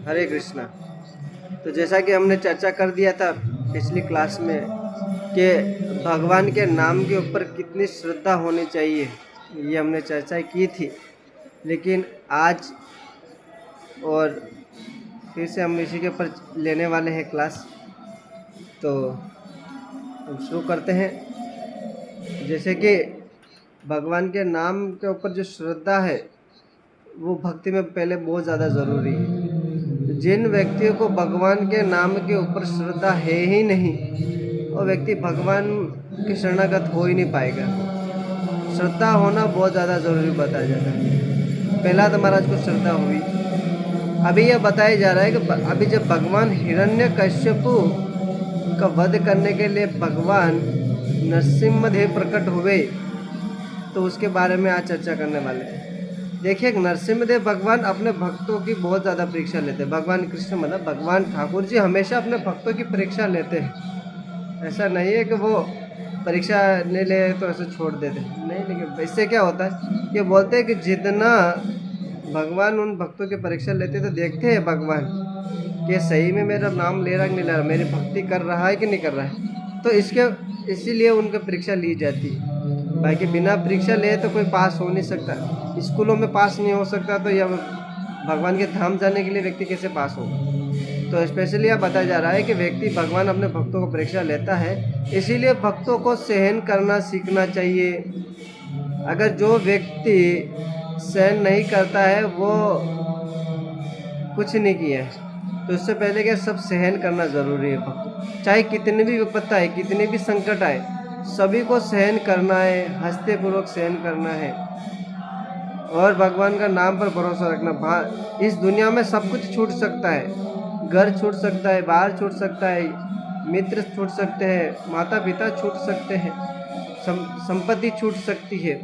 हरे कृष्णा। तो जैसा कि हमने चर्चा कर दिया था पिछली क्लास में कि भगवान के नाम के ऊपर कितनी श्रद्धा होनी चाहिए, ये हमने चर्चा की थी। लेकिन आज और फिर से हम इसी के ऊपर लेने वाले हैं क्लास। तो हम शुरू करते हैं। जैसे कि भगवान के नाम के ऊपर जो श्रद्धा है वो भक्ति में पहले बहुत ज़्यादा ज़रूरी है। जिन व्यक्तियों को भगवान के नाम के ऊपर श्रद्धा है ही नहीं, वो व्यक्ति भगवान के शरणागत हो ही नहीं पाएगा। श्रद्धा होना बहुत ज़्यादा ज़रूरी बताया जाता है। पहला तो महाराज को श्रद्धा हुई। अभी यह बताया जा रहा है कि अभी जब भगवान हिरण्यकश्यपु का वध करने के लिए भगवान नरसिंहदेव प्रकट हुए, तो उसके बारे में आज चर्चा करने वाले हैं। देखिए, नरसिंहदेव भगवान अपने भक्तों की बहुत ज़्यादा परीक्षा लेते हैं। भगवान कृष्ण मतलब भगवान ठाकुर जी हमेशा अपने भक्तों की परीक्षा लेते हैं। ऐसा नहीं है कि वो परीक्षा ले ले तो ऐसे छोड़ देते हैं, नहीं। लेकिन इससे क्या होता है, ये बोलते हैं कि जितना भगवान उन भक्तों की परीक्षा लेते तो देखते हैं भगवान कि सही में मेरा नाम ले रहा कि नहीं ले रहा, मेरी भक्ति कर रहा है कि नहीं कर रहा है। तो इसीलिए उनकी परीक्षा ली जाती है। बाकी बिना परीक्षा ले तो कोई पास हो नहीं सकता। स्कूलों में पास नहीं हो सकता, तो यह भगवान के धाम जाने के लिए व्यक्ति कैसे पास होगा। तो स्पेशली यह बताया जा रहा है कि व्यक्ति भगवान अपने भक्तों को परीक्षा लेता है, इसीलिए भक्तों को सहन करना सीखना चाहिए। अगर जो व्यक्ति सहन नहीं करता है वो कुछ नहीं किया है। तो इससे पहले क्या, सब सहन करना ज़रूरी है। भक्त चाहे कितनी भी विपत्ता आए, कितनी भी संकट आए, सभी को सहन करना है, हंसते पूर्वक सहन करना है और भगवान का नाम पर भरोसा रखना। इस दुनिया में सब कुछ छूट सकता है। घर छूट सकता है, बाहर छूट सकता है, मित्र छूट सकते हैं, माता पिता छूट सकते हैं, संपत्ति छूट सकती है,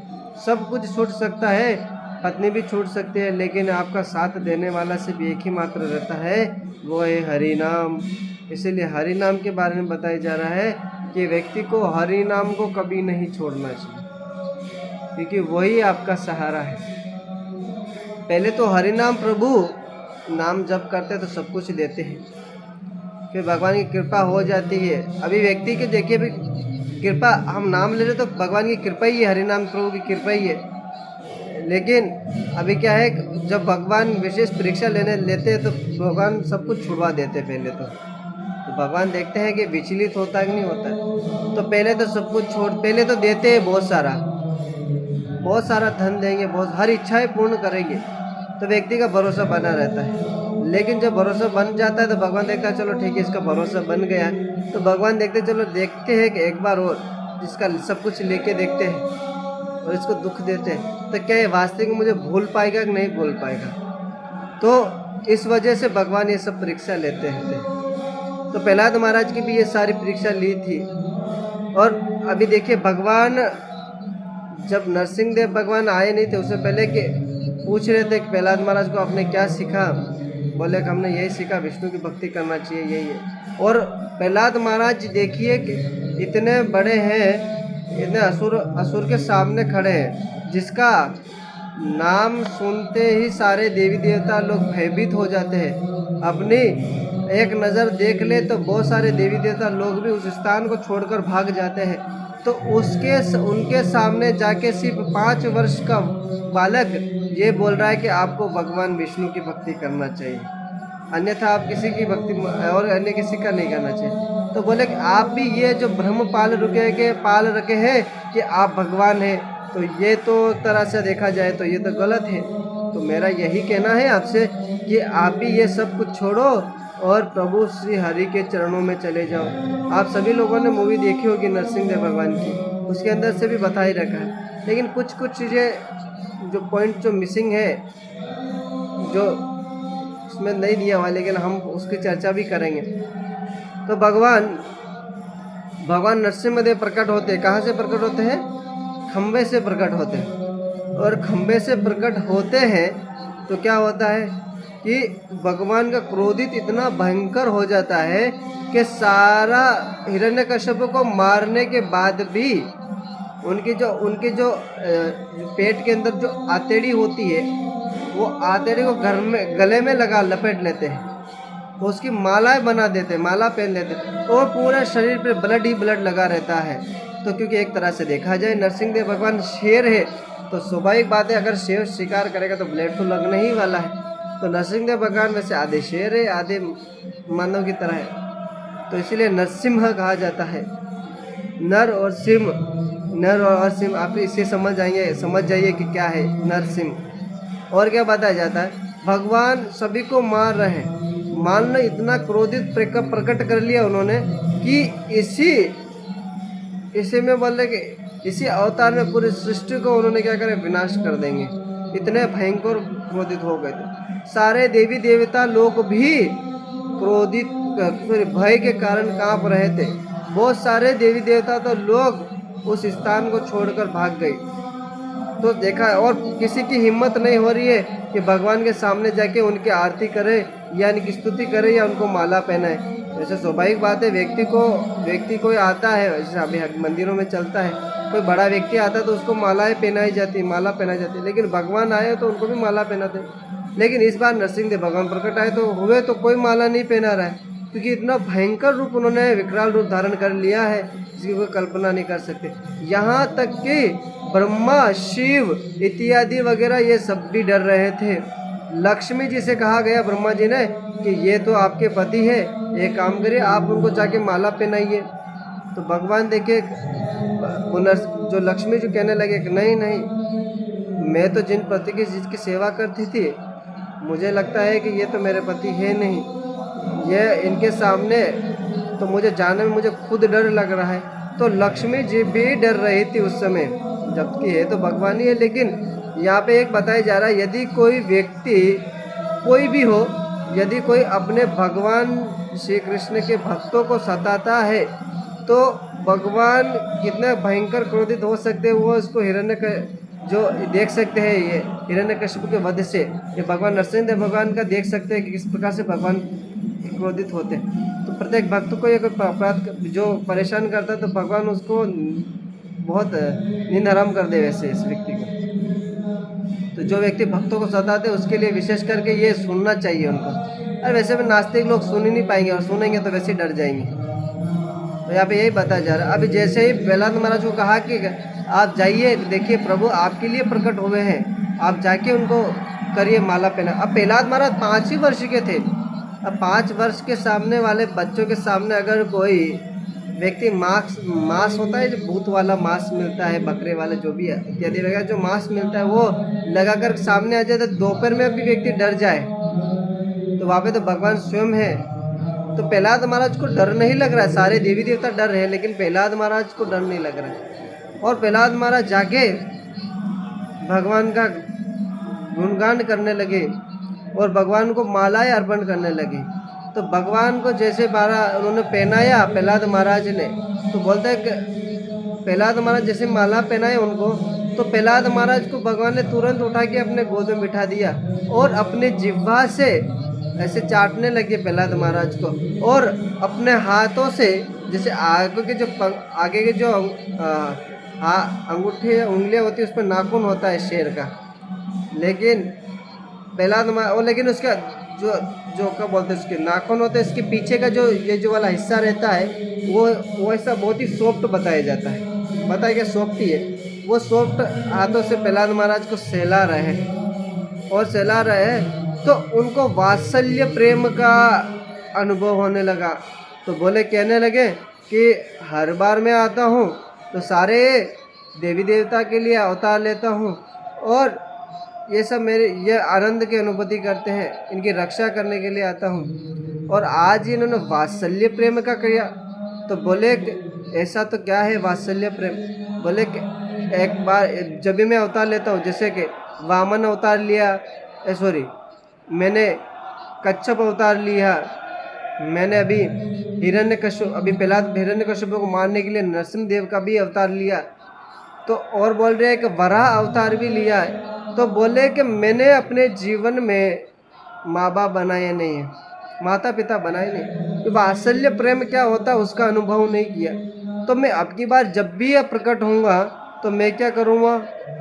सब कुछ छूट सकता है, पत्नी भी छूट सकती है। लेकिन आपका साथ देने वाला सिर्फ एक ही मात्र रहता है, वो है हरि नाम। इसीलिए हरि नाम के बारे में बताया जा रहा है कि व्यक्ति को हरि नाम को कभी नहीं छोड़ना चाहिए, क्योंकि वही आपका सहारा है। पहले तो हरि नाम, प्रभु नाम जप करते तो सब कुछ देते हैं, फिर भगवान की कृपा हो जाती है। अभी व्यक्ति के देखिए, भी कृपा हम नाम ले रहे तो भगवान की कृपा ही है, हरि नाम प्रभु की कृपा ही है। लेकिन अभी क्या है, जब भगवान विशेष परीक्षा लेते हैं तो भगवान सब कुछ छुड़वा देते हैं। पहले तो भगवान देखते हैं कि विचलित होता है कि नहीं होता है। तो पहले तो सब कुछ पहले तो देते हैं, बहुत सारा धन देंगे, हर इच्छाएं पूर्ण करेंगे, तो व्यक्ति का भरोसा बना रहता है। लेकिन जब भरोसा बन जाता है तो भगवान देखता है चलो ठीक है, इसका भरोसा बन गया, तो भगवान देखते हैं कि एक बार और इसका सब कुछ लेके देखते हैं और इसको दुख देते हैं, तो क्या ये वास्तविक में मुझे भूल पाएगा कि नहीं भूल पाएगा। तो इस वजह से भगवान ये सब परीक्षा लेते हैं। तो प्रहलाद महाराज की भी ये सारी परीक्षा ली थी। और अभी देखिए, भगवान जब नरसिंहदेव भगवान आए नहीं थे, उससे पहले के पूछ रहे थे कि प्रहलाद महाराज को आपने क्या सीखा। बोले कि हमने यही सीखा, विष्णु की भक्ति करना चाहिए, यही है। और प्रहलाद महाराज देखिए कि इतने बड़े हैं, इतने असुर के सामने खड़े हैं, जिसका नाम सुनते ही सारे देवी देवता लोग भयभीत हो जाते हैं। अपनी एक नज़र देख ले तो बहुत सारे देवी देवता लोग भी उस स्थान को छोड़कर भाग जाते हैं। तो उनके सामने जाके सिर्फ 5 वर्ष का बालक ये बोल रहा है कि आपको भगवान विष्णु की भक्ति करना चाहिए, अन्यथा आप किसी की भक्ति और अन्य किसी का नहीं करना चाहिए। तो बोले कि आप भी ये जो भ्रम पाल रखे हैं कि आप भगवान हैं, तो ये तो तरह से देखा जाए तो ये तो गलत है। तो मेरा यही कहना है आपसे कि आप भी ये सब कुछ छोड़ो और प्रभु श्री हरि के चरणों में चले जाओ। आप सभी लोगों ने मूवी देखी होगी नरसिंहदेव भगवान की, उसके अंदर से भी बता ही रखा है। लेकिन कुछ चीज़ें जो पॉइंट जो मिसिंग है, जो उसमें नहीं दिया हुआ, लेकिन हम उसकी चर्चा भी करेंगे। तो भगवान नरसिंहदेव प्रकट होते हैं। कहाँ से प्रकट होते हैं? खंबे से प्रकट होते हैं। और खंबे से प्रकट होते हैं तो क्या होता है कि भगवान का क्रोधित इतना भयंकर हो जाता है कि सारा हिरण्यकश्यप को मारने के बाद भी उनके जो पेट के अंदर जो आतेड़ी होती है, वो आतेड़ी को गले में लपेट लेते हैं। वो उसकी मालाएं बना देते, माला पहन देते, और पूरे शरीर पे ब्लड ही ब्लड लगा रहता है। तो क्योंकि एक तरह से देखा जाए नरसिंह देव भगवान शेर है, तो स्वाभाविक बात है अगर शेर शिकार करेगा तो ब्लड तो लगने ही वाला है। तो नरसिंह देव भगवान वैसे आधे शेर है आधे मानव की तरह है, तो इसीलिए नरसिम्हा कहा जाता है। नर और सिंह आप इससे समझ जाइए कि क्या है नरसिंह। और क्या बताया जाता है, भगवान सभी को मार रहे हैं, मान लो इतना क्रोधित प्रकट कर लिया उन्होंने कि इसी में बोले कि इसी अवतार में पूरी सृष्टि को उन्होंने क्या करे, विनाश कर देंगे। इतने भयंकर क्रोधित हो गए थे। सारे देवी देवता लोग भी क्रोधित भय के कारण कांप रहे थे। बहुत सारे देवी देवता तो लोग उस स्थान को छोड़कर भाग गए। तो देखा, और किसी की हिम्मत नहीं हो रही है कि भगवान के सामने जाके उनकी आरती करे या उनकी स्तुति करे या उनको माला पहनाए। जैसे स्वाभाविक बात है, व्यक्ति कोई आता है, जैसे अभी मंदिरों में चलता है, कोई बड़ा व्यक्ति आता है तो उसको माला पहनाई जाती है, लेकिन भगवान आए तो उनको भी माला पहनाते। लेकिन इस बार नरसिंह देव भगवान प्रकट आए तो कोई माला नहीं पहना रहा है, क्योंकि इतना भयंकर रूप उन्होंने विकराल रूप धारण कर लिया है जिसकी कोई कल्पना नहीं कर सकते। यहाँ तक कि ब्रह्मा, शिव इत्यादि वगैरह ये सब भी डर रहे थे। लक्ष्मी जी से कहा गया ब्रह्मा जी ने कि ये तो आपके पति है, एक काम करिए आप उनको जाके माला पहनाइए। तो भगवान देखे जो लक्ष्मी जी कहने लगे कि नहीं, मैं तो जिन पति की जिसकी सेवा करती थी, मुझे लगता है कि ये तो मेरे पति है नहीं, ये इनके सामने तो मुझे जाने में मुझे खुद डर लग रहा है। तो लक्ष्मी जी भी डर रही थी उस समय, जबकि है तो भगवान ही है। लेकिन यहाँ पे एक बताया जा रहा है, यदि कोई व्यक्ति कोई भी हो, यदि कोई अपने भगवान श्री कृष्ण के भक्तों को सताता है तो भगवान कितने भयंकर क्रोधित हो सकते हैं, वो उसको जो देख सकते हैं। ये हिरण्यकश्यप के वध से ये भगवान नरसिंह देव भगवान का देख सकते हैं कि किस प्रकार से भगवान क्रोधित होते हैं। तो प्रत्येक भक्त को ये कोई अपराध जो परेशान करता है तो भगवान उसको बहुत नींद हराम कर दे वैसे इस व्यक्ति को। तो जो व्यक्ति भक्तों को सताते हैं उसके लिए विशेष करके ये सुनना चाहिए उनको। और वैसे भी नास्तिक लोग सुन ही नहीं पाएंगे, और सुनेंगे तो वैसे ही डर जाएंगे। तो यहाँ पे यही बताया जा रहा है। अभी जैसे ही प्रहलाद महाराज को कहा कि आप जाइए, देखिए प्रभु आपके लिए प्रकट हुए हैं, आप जाके उनको करिए माला पहना। अब प्रहलाद महाराज 5 ही वर्ष के थे। अब 5 वर्ष के सामने वाले बच्चों के सामने अगर कोई व्यक्ति मांस होता है, जो भूत वाला मांस मिलता है, बकरे वाला जो भी इत्यादि वगैरह जो मांस मिलता है वो लगाकर सामने आ जाए तो दोपहर में भी व्यक्ति डर जाए, तो वहाँ पे तो भगवान स्वयं है। तो प्रहलाद महाराज को डर नहीं लग रहा है, सारे देवी देवता डर रहे हैं लेकिन प्रहलाद महाराज को डर नहीं लग रहा है। और प्रहलाद महाराज जाके भगवान का गुणगान करने लगे और भगवान को मालाएं अर्पण करने लगे। तो भगवान को जैसे उन्होंने पहनाया प्रहलाद महाराज ने, तो बोलते हैं कि प्रहलाद महाराज जैसे माला पहनाए उनको, तो प्रहलाद महाराज को भगवान ने तुरंत उठा के अपने गोद में बिठा दिया और अपने जिह्वा से ऐसे चाटने लगे प्रहलाद महाराज को, और अपने हाथों से जैसे आगे के जो अंगूठे उंगलियां होती है उस पर नाखून होता है शेर का, लेकिन प्रहलाद महाराज लेकिन उसका जो क्या बोलते हैं उसके नाखून होते हैं, इसके पीछे का ये जो वाला हिस्सा रहता है वो ऐसा बहुत ही सॉफ्ट बताया जाता है। बताया क्या सॉफ्ट ही है, वो सॉफ्ट हाथों से प्रहलाद महाराज को सहला रहे हैं तो उनको वात्सल्य प्रेम का अनुभव होने लगा। तो बोले, कहने लगे कि हर बार मैं आता हूँ तो सारे देवी देवता के लिए अवतार लेता हूँ और ये सब ये आनंद की अनुभूति करते हैं, इनकी रक्षा करने के लिए आता हूँ, और आज ही इन्होंने वात्सल्य प्रेम का किया। तो बोले ऐसा तो क्या है वात्सल्य प्रेम? बोले कि एक बार जब भी मैं अवतार लेता हूँ, जैसे कि वामन अवतार लिया, मैंने कच्छप अवतार लिया, मैंने अभी हिरण्यकश्यप को मारने के लिए नरसिंह देव का भी अवतार लिया, तो और बोल रहे हैं कि वराह अवतार भी लिया है। तो बोले कि मैंने अपने जीवन में माँ बाप बनाए नहीं है, माता पिता बनाए नहीं, तो वात्सल्य प्रेम क्या होता है उसका अनुभव नहीं किया। तो मैं अब की बार जब भी यह प्रकट होऊंगा तो मैं क्या करूँगा,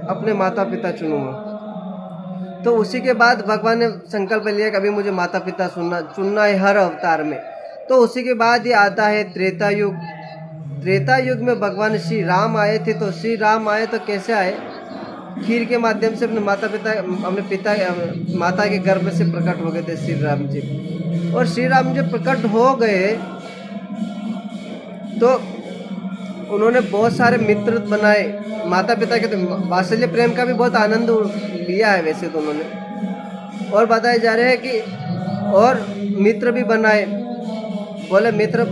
अपने माता पिता चुनूँगा। तो उसी के बाद भगवान ने संकल्प लिया कि अभी मुझे माता पिता चुनना है हर अवतार में। तो उसी के बाद ये आता है त्रेता युग। त्रेता युग में भगवान श्री राम आए थे। तो श्री राम आए तो कैसे आए? खीर के माध्यम से अपने माता के गर्भ से प्रकट हो गए थे श्री राम जी। और श्री राम जी प्रकट हो गए तो उन्होंने बहुत सारे मित्र बनाए माता पिता के। तो वात्सल्य प्रेम का भी बहुत आनंद लिया है वैसे तो उन्होंने। और बताए जा रहे हैं कि और मित्र भी बनाए। बोले मित्र भी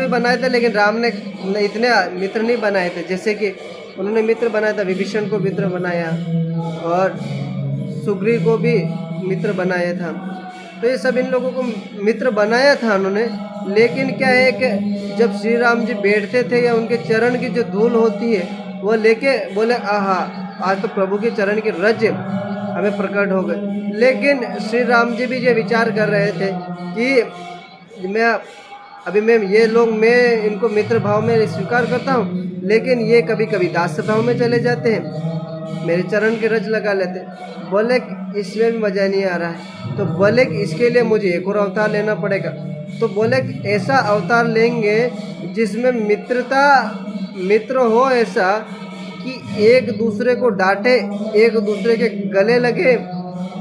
बनाए थे, लेकिन राम ने इतने मित्र नहीं बनाए थे। जैसे कि उन्होंने मित्र बनाया था, विभीषण को मित्र बनाया और सुग्रीव को भी मित्र बनाया था। तो ये सब इन लोगों को मित्र बनाया था उन्होंने। लेकिन क्या है कि जब श्री राम जी बैठते थे या उनके चरण की जो धूल होती है वो लेके बोले आहा, आज तो प्रभु के चरण की रज हमें प्रकट हो गए। लेकिन श्री राम जी भी ये विचार कर रहे थे कि मैं इनको मित्र भाव में स्वीकार करता हूँ, लेकिन ये कभी कभी दास भाव में चले जाते हैं, मेरे चरण के रज लगा लेते। बोले इसमें भी मज़ा नहीं आ रहा है। तो बोले कि इसके लिए मुझे एक और अवतार लेना पड़ेगा। तो बोले कि ऐसा अवतार लेंगे जिसमें मित्र हो, ऐसा कि एक दूसरे को डांटे, एक दूसरे के गले लगे,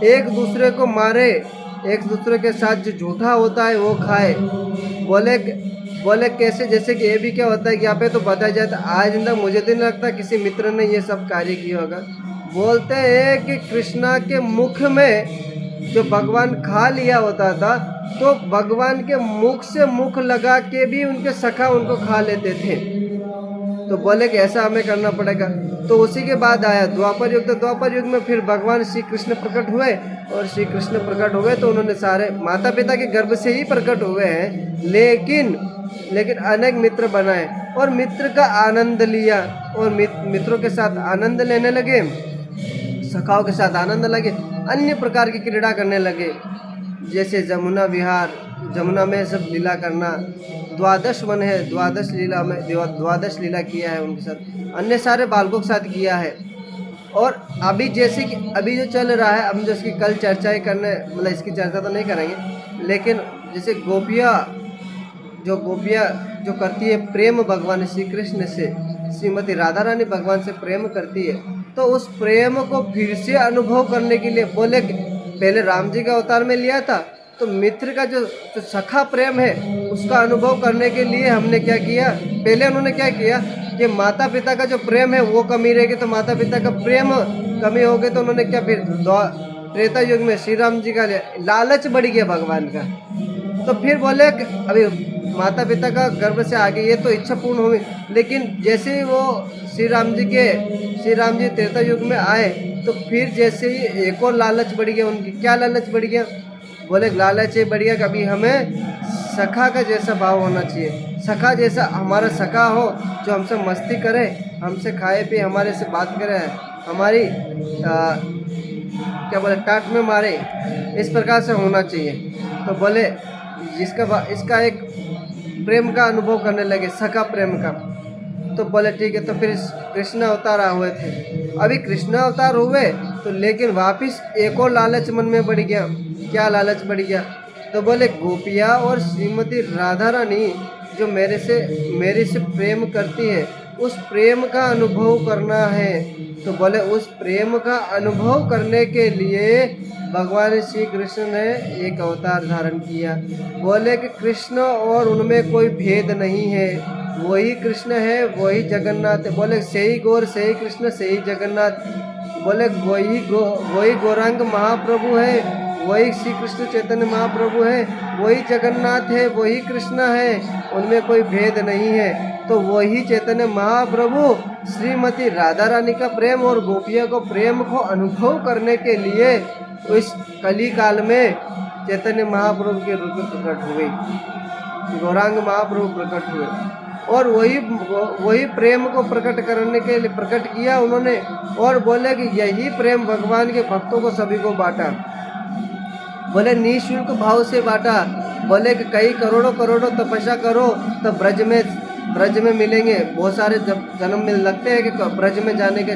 एक दूसरे को मारे, एक दूसरे के साथ जो झूठा होता है वो खाए। बोले कैसे? जैसे कि ये भी क्या होता है कि यहाँ पे तो बताया जाता है, आज तक मुझे तो नहीं लगता किसी मित्र ने ये सब कार्य किया होगा। बोलते हैं कि कृष्णा के मुख में जो भगवान खा लिया होता था, तो भगवान के मुख से मुख लगा के भी उनके सखा उनको खा लेते थे। तो बोले कि ऐसा हमें करना पड़ेगा। तो उसी के बाद आया द्वापर युग। तो द्वापर युग में फिर भगवान श्री कृष्ण प्रकट हुए। और श्री कृष्ण प्रकट हुए तो उन्होंने सारे माता पिता के गर्भ से ही प्रकट हुए हैं, लेकिन अनेक मित्र बनाए और मित्र का आनंद लिया और मित्रों के साथ आनंद लेने लगे, सखाओं के साथ आनंद लगे, अन्य प्रकार की क्रीड़ा करने लगे। जैसे जमुना विहार, जमुना में सब लीला करना, द्वादश वन है, द्वादश लीला किया है उनके साथ, अन्य सारे बालकों के साथ किया है। और अभी जैसे कि अभी जो चल रहा है, हम जो इसकी कल चर्चाएं करने, मतलब इसकी चर्चा तो नहीं करेंगे, लेकिन जैसे गोपियाँ जो करती है प्रेम भगवान श्री कृष्ण से, श्रीमती राधा रानी भगवान से प्रेम करती है, तो उस प्रेम को फिर से अनुभव करने के लिए बोले पहले राम जी का अवतार में लिया था, तो मित्र का जो सखा प्रेम है उसका अनुभव करने के लिए हमने क्या किया, पहले उन्होंने क्या किया कि माता पिता का जो प्रेम है वो कमी रहेगी, तो माता पिता का प्रेम कमी हो गई, तो उन्होंने क्या फिर त्रेता युग में श्री राम जी का लालच बढ़ गया भगवान का। तो फिर बोले अभी माता पिता का गर्भ से आगे ये तो इच्छा पूर्ण हुई, लेकिन जैसे ही वो श्री राम जी त्रेता युग में आए तो फिर जैसे ही एक और लालच बढ़ गया उनकी। क्या लालच बढ़ गया? बोले लालच ये बढ़ गया, कभी हमें सखा का जैसा भाव होना चाहिए, सखा जैसा हमारा सखा हो, जो हमसे मस्ती करे, हमसे खाए पिए, हमारे से बात करे, हमारी क्या बोले टाट में मारे, इस प्रकार से होना चाहिए। तो बोले इसका एक प्रेम का अनुभव करने लगे, सखा प्रेम का। तो बोले ठीक है। तो फिर कृष्ण अवतार हुए थे। अभी कृष्ण अवतार हुए तो लेकिन वापिस एक और लालच मन में बढ़ गया। क्या लालच बढ़ गया? तो बोले गोपिया और श्रीमती राधा रानी जो मेरे से प्रेम करती है, उस प्रेम का अनुभव करना है। तो बोले उस प्रेम का अनुभव करने के लिए भगवान श्री कृष्ण ने एक अवतार धारण किया। बोले कि कृष्ण और उनमें कोई भेद नहीं है, वही कृष्ण है, वही जगन्नाथ है। बोले सही गौर, सही कृष्ण, सही जगन्नाथ। बोले वही गौरांग महाप्रभु है, वही श्री कृष्ण चैतन्य महाप्रभु है, वही जगन्नाथ है, वही कृष्ण है, उनमें कोई भेद नहीं है। तो वही चैतन्य महाप्रभु श्रीमती राधा रानी का प्रेम और गोपिया को प्रेम को अनुभव करने के लिए इस कली काल में चैतन्य महाप्रभु के रूप में प्रकट हुए, गौरांग महाप्रभु प्रकट हुए। और वही प्रेम को प्रकट करने के लिए प्रकट किया उन्होंने। और बोले कि यही प्रेम भगवान के भक्तों को सभी को बांटा। बोले निःशुल्क भाव से बांटा। बोले कि कई करोड़ों तपस्या करो तो ब्रज में मिलेंगे। बहुत सारे जन्म में लगते हैं कि ब्रज में जाने के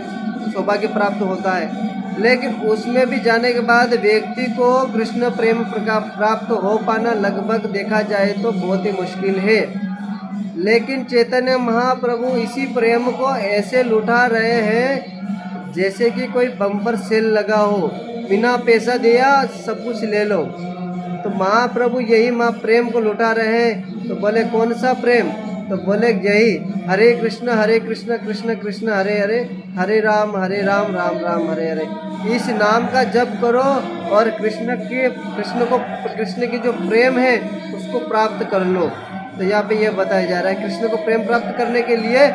सौभाग्य प्राप्त होता है। लेकिन उसमें भी जाने के बाद व्यक्ति को कृष्ण प्रेम प्राप्त हो पाना लगभग देखा जाए तो बहुत ही मुश्किल है। लेकिन चैतन्य महाप्रभु इसी प्रेम को ऐसे लुटा रहे हैं जैसे कि कोई बम्पर सेल लगा हो, बिना पैसा दिया सब कुछ ले लो। तो महाप्रभु यही प्रेम को लुटा रहे हैं। तो बोले कौन सा प्रेम? तो बोले यही हरे कृष्ण कृष्ण कृष्ण हरे हरे, हरे राम राम राम हरे हरे। इस नाम का जप करो और कृष्ण की जो प्रेम है उसको प्राप्त कर लो। तो यहाँ पे ये बताया जा रहा है कृष्ण को प्रेम प्राप्त करने के लिए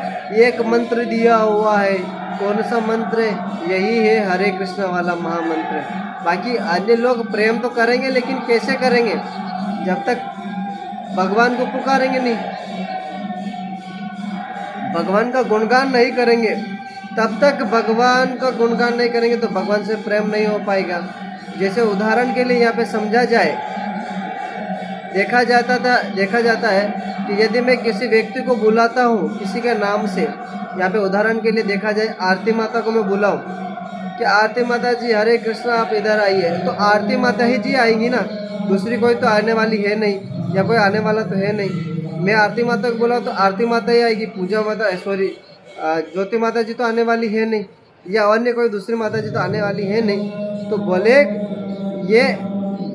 एक मंत्र दिया हुआ है। कौन सा मंत्र है? यही है हरे कृष्ण वाला महामंत्र। बाकी अन्य लोग प्रेम तो करेंगे, लेकिन कैसे करेंगे? जब तक भगवान को पुकारेंगे नहीं, भगवान का गुणगान नहीं करेंगे, तब तक भगवान का गुणगान नहीं करेंगे तो भगवान से प्रेम नहीं हो पाएगा। जैसे उदाहरण के लिए यहाँ पे समझा जाए, देखा जाता है कि यदि मैं किसी व्यक्ति को बुलाता हूँ किसी के नाम से, यहाँ पे उदाहरण के लिए देखा जाए आरती माता को मैं बुलाऊँ कि आरती माता जी हरे कृष्ण आप इधर आइए, तो आरती माता ही जी आएंगी ना, दूसरी कोई तो आने वाली है नहीं, या कोई आने वाला तो है नहीं। मैं आरती माता को बुलाऊँ तो आरती माता ही आएगी, पूजा माता ज्योति माता जी तो आने वाली है नहीं, या अन्य कोई दूसरी माता जी तो आने वाली है नहीं। तो बोले ये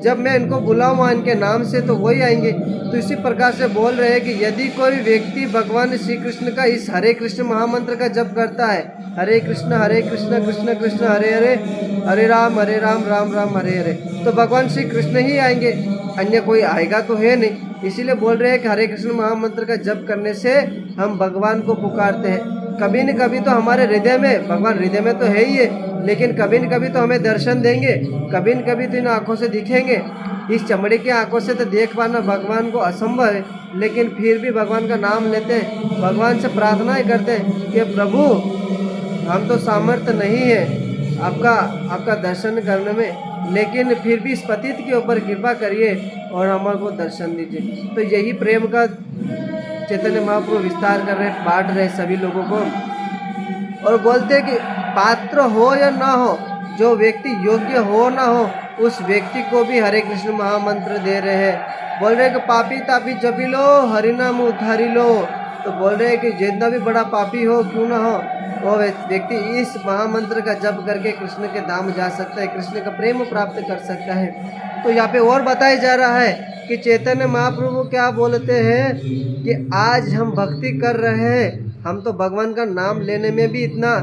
जब मैं इनको बुलाऊँ इनके नाम से तो वही आएंगे। तो इसी प्रकार से बोल रहे हैं कि यदि कोई व्यक्ति भगवान श्री कृष्ण का इस हरे कृष्ण महामंत्र का जप करता है, हरे कृष्ण कृष्ण कृष्ण हरे हरे, हरे राम राम राम हरे हरे, तो भगवान श्री कृष्ण ही आएंगे, अन्य कोई आएगा तो है नहीं। इसीलिए बोल रहे हैं कि हरे कृष्ण महामंत्र का जप करने से हम भगवान को पुकारते हैं। कभी न कभी तो हमारे हृदय में, भगवान हृदय में तो है ही है, लेकिन कभी न कभी तो हमें दर्शन देंगे, कभी न कभी तो इन आँखों से दिखेंगे। इस चमड़े की आंखों से तो देख पाना भगवान को असंभव है, लेकिन फिर भी भगवान का नाम लेते हैं, भगवान से प्रार्थना ही करते हैं कि प्रभु हम तो सामर्थ्य नहीं है आपका दर्शन करने में, लेकिन फिर भी इस पतित के ऊपर कृपा करिए और हमारे दर्शन दीजिए। तो यही प्रेम का चैतन्य महाप्रभु विस्तार कर रहे, बांट रहे सभी लोगों को, और बोलते हैं कि पात्र हो या ना हो, जो व्यक्ति योग्य हो ना हो, उस व्यक्ति को भी हरे कृष्ण महामंत्र दे रहे हैं। बोल रहे हैं कि पापी तापी जपी लो, हरि नाम उद्धारी लो। तो बोल रहे हैं कि जितना भी बड़ा पापी हो क्यों ना हो, वो व्यक्ति इस महामंत्र का जप करके कृष्ण के धाम जा सकता है, कृष्ण का प्रेम प्राप्त कर सकता है। तो यहाँ पे और बताया जा रहा है कि चैतन्य महाप्रभु क्या बोलते हैं कि आज हम भक्ति कर रहे हैं, हम तो भगवान का नाम लेने में भी इतना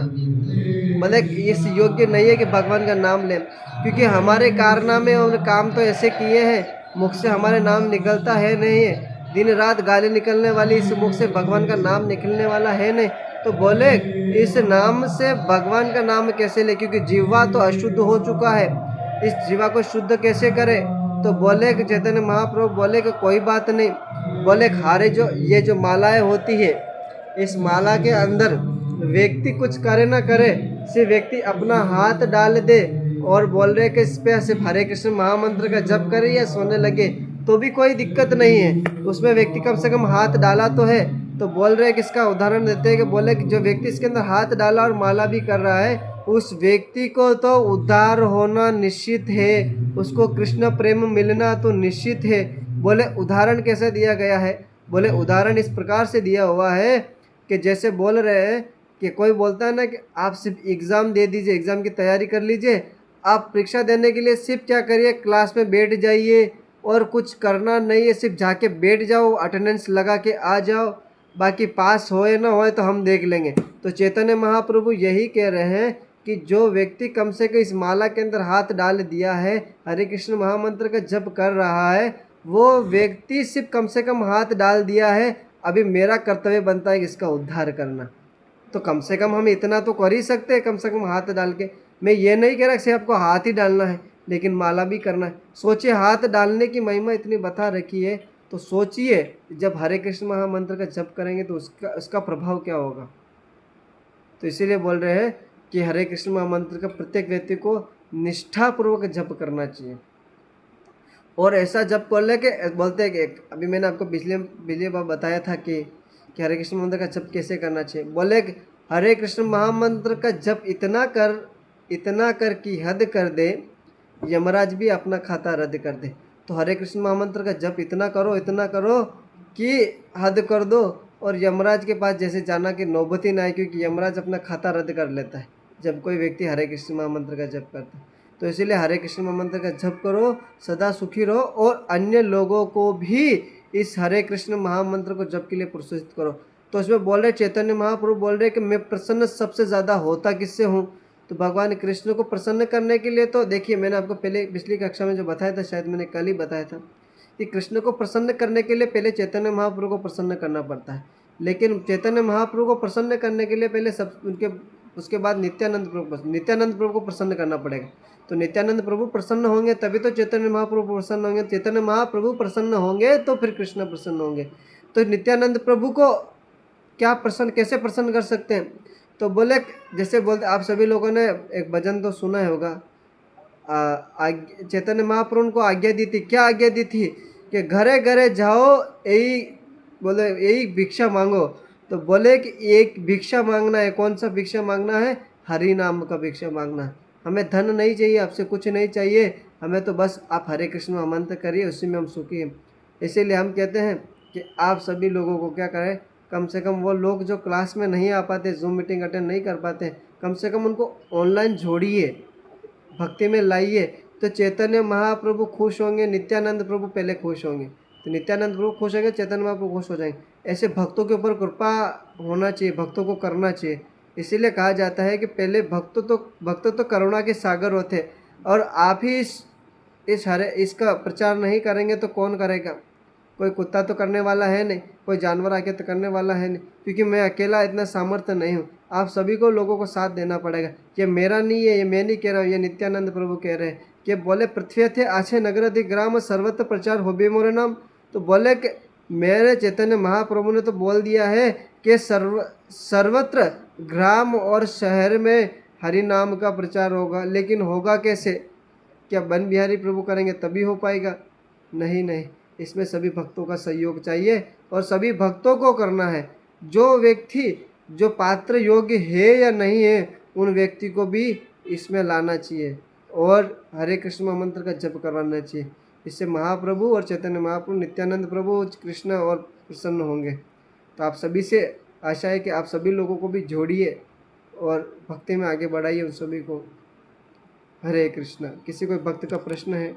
मतलब इस योग्य नहीं है कि भगवान का नाम लें, क्योंकि हमारे कारनामे और काम तो ऐसे किए हैं, मुख से हमारे नाम निकलता है नहीं है, दिन रात गाली निकलने वाली इस मुख से भगवान का नाम निकलने वाला है नहीं। तो बोले इस नाम से भगवान का नाम कैसे ले, क्योंकि जीवा तो अशुद्ध हो चुका है, इस जीवा को शुद्ध कैसे करे। तो बोले कि चैतन्य महाप्रभु बोले कि कोई बात नहीं, बोले खारे ये जो मालाएं होती है, इस माला के अंदर व्यक्ति कुछ करे ना करे, सिर्फ व्यक्ति अपना हाथ डाल दे और बोल रहे कि इस पे सिर्फ हरे कृष्ण महामंत्र का जप करे या सोने लगे तो भी कोई दिक्कत नहीं है, उसमें व्यक्ति कम से कम हाथ डाला तो है। तो बोल रहे कि इसका उदाहरण देते हैं कि बोले कि जो व्यक्ति इसके अंदर हाथ डाला और माला भी कर रहा है, उस व्यक्ति को तो उद्धार होना निश्चित है, उसको कृष्ण प्रेम मिलना तो निश्चित है। बोले उदाहरण कैसे दिया गया है? बोले उदाहरण इस प्रकार से दिया हुआ है कि जैसे बोल रहे हैं कि कोई बोलता है ना कि आप सिर्फ एग्ज़ाम दे दीजिए, एग्ज़ाम की तैयारी कर लीजिए, आप परीक्षा देने के लिए सिर्फ क्या करिए, क्लास में बैठ जाइए और कुछ करना नहीं है, सिर्फ जाके बैठ जाओ, अटेंडेंस लगा के आ जाओ, बाकी पास होए ना होए तो हम देख लेंगे। तो चैतन्य महाप्रभु यही कह रहे हैं कि जो व्यक्ति कम से कम इस माला के अंदर हाथ डाल दिया है, हरे कृष्ण महामंत्र का जप कर रहा है, वो व्यक्ति सिर्फ कम से कम हाथ डाल दिया है, अभी मेरा कर्तव्य बनता है कि इसका उद्धार करना। तो कम से कम हम इतना तो कर ही सकते हैं, कम से कम हाथ डाल के। मैं ये नहीं कह रहा कि आपको हाथ ही डालना है, लेकिन माला भी करना है। सोचिए हाथ डालने की महिमा इतनी बता रखी है, तो सोचिए जब हरे कृष्ण महामंत्र का जप करेंगे तो उसका प्रभाव क्या होगा। तो इसीलिए बोल रहे हैं कि हरे कृष्ण महामंत्र का प्रत्येक व्यक्ति को निष्ठापूर्वक जप करना चाहिए, और ऐसा जप कर ले कि बोलते हैं कि अभी मैंने आपको पिछले बार बताया था कि हरे कृष्ण मंत्र का जप कैसे करना चाहिए। बोले कि हरे कृष्ण महामंत्र का जप इतना कर इतना कर कि हद कर दे, यमराज भी अपना खाता रद्द कर दे। तो हरे कृष्ण महामंत्र का जप इतना करो कि हद कर दो, और यमराज के पास जैसे जाना कि नौबत ही ना आए, क्योंकि यमराज अपना खाता रद्द कर लेता है जब कोई व्यक्ति हरे कृष्ण महामंत्र का जप करता है। तो इसीलिए हरे कृष्ण महामंत्र का जप करो, सदा सुखी रहो, और अन्य लोगों को भी इस हरे कृष्ण महामंत्र को जप के लिए प्रोत्साहित करो। तो इसमें बोल रहे चैतन्य महाप्रभु बोल रहे कि मैं प्रसन्न सबसे ज़्यादा होता किससे हूँ? तो भगवान कृष्ण को प्रसन्न करने के लिए, तो देखिए मैंने आपको पहले पिछली कक्षा में जो बताया था, शायद मैंने कल ही बताया था, कि कृष्ण को प्रसन्न करने के लिए पहले चैतन्य महाप्रभु को प्रसन्न करना पड़ता है। लेकिन चैतन्य महाप्रभु को प्रसन्न करने के लिए पहले उसके बाद नित्यानंद प्रभु को प्रसन्न करना पड़ेगा। तो नित्यानंद प्रभु प्रसन्न होंगे तभी तो चैतन्य महाप्रभु प्रसन्न होंगे, चैतन्य महाप्रभु प्रसन्न होंगे तो फिर कृष्ण प्रसन्न होंगे। तो नित्यानंद प्रभु को कैसे प्रसन्न कर सकते हैं? तो बोले, जैसे बोलते, आप सभी लोगों ने एक भजन तो सुना होगा, चैतन्य महाप्रभु को आज्ञा दी थी। क्या आज्ञा दी थी? कि घरे घरे जाओ, यही भिक्षा मांगो। तो बोले कि एक भिक्षा मांगना है। कौन सा भिक्षा मांगना है? हरि नाम का भिक्षा मांगना है। हमें धन नहीं चाहिए, आपसे कुछ नहीं चाहिए, हमें तो बस आप हरे कृष्ण महामंत्र करिए, उसी में हम सुखी हैं। इसीलिए हम कहते हैं कि आप सभी लोगों को क्या करें, कम से कम वो लोग जो क्लास में नहीं आ पाते, जूम मीटिंग अटेंड नहीं कर पाते, कम से कम उनको ऑनलाइन जोड़िए, भक्ति में लाइए। तो चैतन्य महाप्रभु खुश होंगे, नित्यानंद प्रभु पहले खुश होंगे। तो नित्यानंद प्रभु खुश होंगे, चैतन्य महाप्रभु खुश हो जाएंगे। ऐसे भक्तों के ऊपर कृपा होना चाहिए, भक्तों को करना चाहिए। इसीलिए कहा जाता है कि पहले भक्त तो करुणा के सागर होते हैं, और आप ही इसका प्रचार नहीं करेंगे तो कौन करेगा? कोई कुत्ता तो करने वाला है नहीं, कोई जानवर आके तो करने वाला है नहीं, क्योंकि मैं अकेला इतना सामर्थ्य नहीं हूँ। आप सभी को लोगों को साथ देना पड़ेगा। ये मेरा नहीं है, ये मैं नहीं कह रहा हूँ, ये नित्यानंद प्रभु कह रहे हैं कि बोले पृथ्वी थे आछे नगर अधिक ग्राम सर्वत्र प्रचार हो बे मोरे नाम। तो बोले कि मेरे चैतन्य महाप्रभु ने तो बोल दिया है कि सर्वत्र ग्राम और शहर में हरि नाम का प्रचार होगा। लेकिन होगा कैसे? क्या बन बिहारी प्रभु करेंगे तभी हो पाएगा? नहीं, इसमें सभी भक्तों का सहयोग चाहिए, और सभी भक्तों को करना है। जो व्यक्ति जो पात्र योग्य है या नहीं है, उन व्यक्ति को भी इसमें लाना चाहिए और हरे कृष्ण मंत्र का जप करवाना चाहिए। इससे महाप्रभु और चैतन्य महाप्रभु, नित्यानंद प्रभु, कृष्ण और प्रसन्न होंगे। तो आप सभी से आशा है कि आप सभी लोगों को भी जोड़िए और भक्ति में आगे बढ़ाइए उन सभी को। हरे कृष्ण। किसी कोई भक्त का प्रश्न है?